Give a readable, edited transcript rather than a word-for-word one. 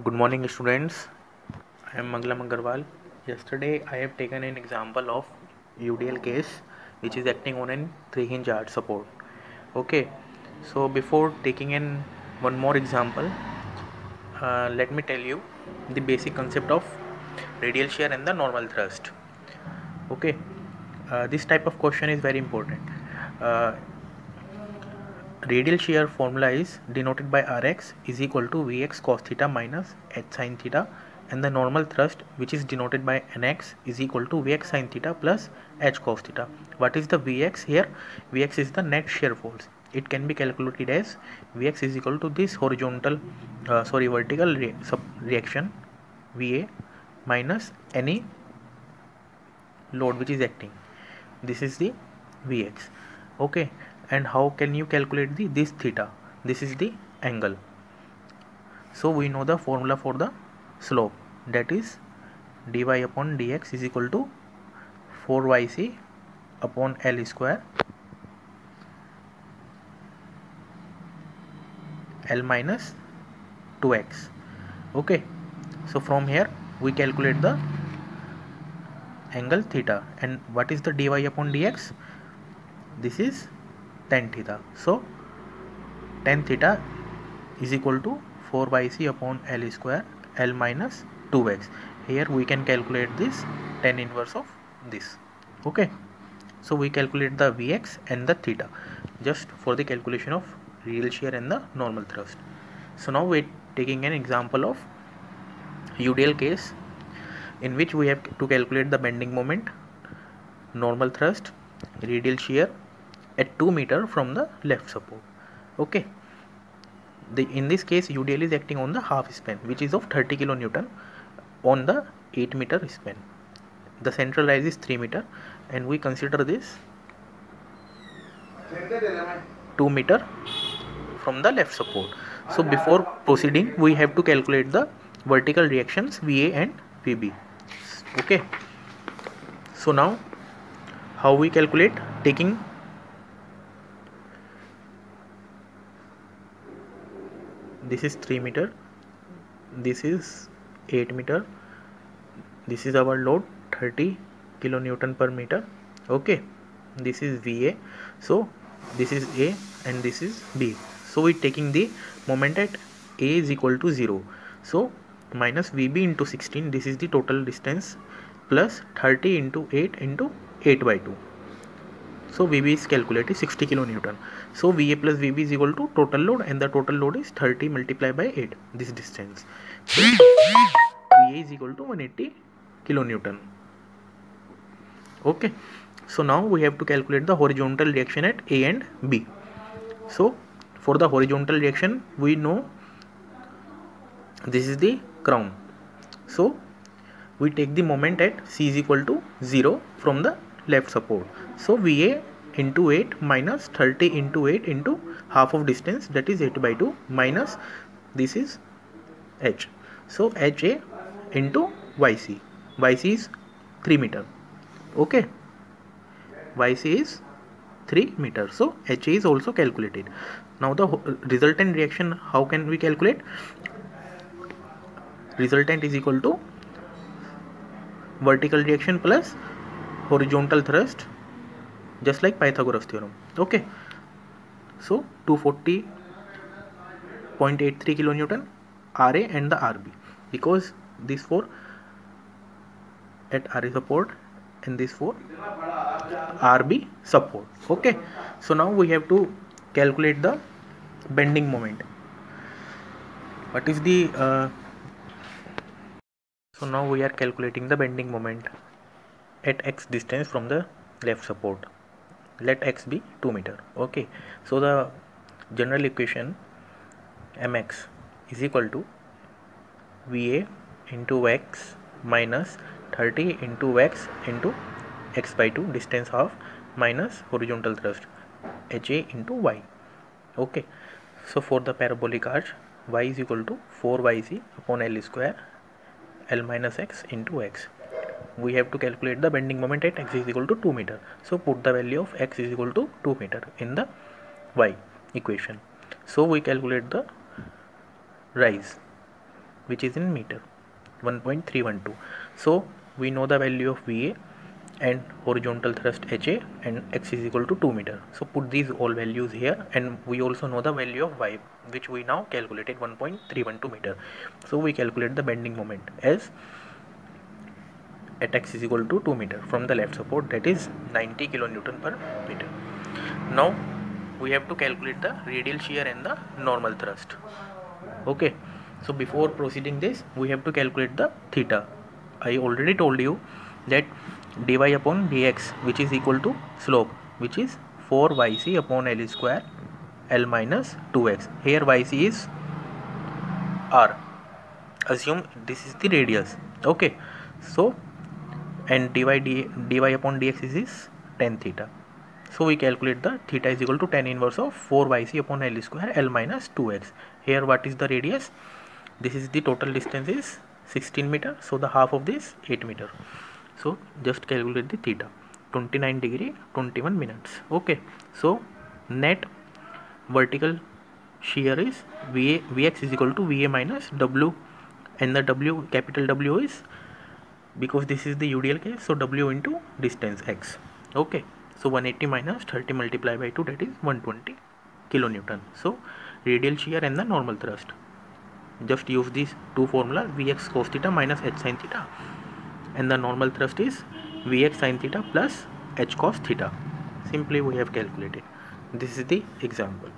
Good morning, students. I am Mangalam Agarwal. Yesterday, I have taken an example of UDL case which is acting on an 3-hinge arch support. Okay, so before taking in one more example, let me tell you the basic concept of radial shear and the normal thrust. Okay, this type of question is very important. Uh, Radial shear formula is denoted by Rx is equal to Vx cos theta minus H sin theta, and the normal thrust, which is denoted by Nx, is equal to Vx sin theta plus H cos theta. What is the Vx here? Vx is the net shear force. It can be calculated as Vx is equal to this vertical reaction Va minus any load which is acting. This is the Vx. Okay, and how can you calculate this theta? This is the angle. So we know the formula for the slope, that is dy upon dx is equal to 4yc upon L square L minus 2x. Okay, so from here we calculate the angle theta, and what is the dy upon dx? This is tan theta. So tan theta is equal to 4 by c upon L square L minus 2x. Here we can calculate this tan inverse of this. Okay, so we calculate the Vx and the theta just for the calculation of radial shear and the normal thrust. So now we're taking an example of UDL case in which we have to calculate the bending moment, normal thrust, radial shear at 2 meter from the left support. Okay, in this case UDL is acting on the half span, which is of 30 kilonewton on the 8 meter span. The central rise is 3 meter, and we consider this 2 meter from the left support. So before proceeding, we have to calculate the vertical reactions Va and Vb. Okay, so now how we calculate? Taking this is 3 meter, this is 8 meter, this is our load 30 kilonewton per meter. Okay, this is Va, so this is A and this is B. So we taking the moment at A is equal to 0, so minus Vb into 16, this is the total distance, plus 30 into 8 into 8 by 2. So Vb is calculated 60 kilonewton. So Va plus Vb is equal to total load, and the total load is 30 multiplied by 8, this distance. So Va is equal to 180 kilonewton. Okay, so now we have to calculate the horizontal reaction at A and B. So for the horizontal reaction, we know this is the crown. So we take the moment at C is equal to 0 from the left support. So Va into 8 minus 30 into 8 into half of distance, that is 8 by 2, minus this is H. So Ha into Yc. Yc is 3 meter. Okay, Yc is 3 meter. So Ha is also calculated. Now the resultant reaction, how can we calculate? Resultant is equal to vertical reaction plus horizontal thrust, just like Pythagoras theorem. Okay, so 240.83 kilonewton Ra and the Rb, because this for at Ra support and this for Rb support. Okay, so now we have to calculate the bending moment. What is the so now we are calculating the bending moment at x distance from the left support. Let x be 2 meter. Okay, so the general equation mx is equal to Va into x minus 30 into x into x by 2, distance half, minus horizontal thrust Ha into y. Okay, so for the parabolic arch, y is equal to 4yc upon L square L minus x into x. We have to calculate the bending moment at x is equal to 2 meter. So put the value of x is equal to 2 meter in the y equation. So we calculate the rise. which is in meter, 1.312. So we know the value of VA and horizontal thrust HA, and x is equal to 2 meter. So put these all values here, and we also know the value of y, which we now calculated 1.312 meter. So we calculate the bending moment as at x is equal to 2 meter from the left support, that is 90 kilonewton per meter. Now we have to calculate the radial shear and the normal thrust. Okay, so before proceeding this, we have to calculate the theta. I already told you that dy upon dx, which is equal to slope, which is 4yc upon L square L minus 2x. Here yc is r. Assume this is the radius. Okay, so and dy upon dx is tan theta. So we calculate the theta is equal to tan inverse of 4yc upon L square L minus 2x. Here what is the radius? This is the total distance is 16 meter. So the half of this 8 meter. So just calculate the theta, 29 degree 21 minutes. Okay, so net vertical shear is Vx is equal to Va minus W, and the W, capital W, is, because this is the UDL case, so W into distance x. Okay, so 180 minus 30 multiplied by 2, that is 120 kilonewton. So radial shear and the normal thrust, just use these two formula, Vx cos theta minus H sin theta, and the normal thrust is Vx sin theta plus H cos theta. Simply we have calculated. This is the example.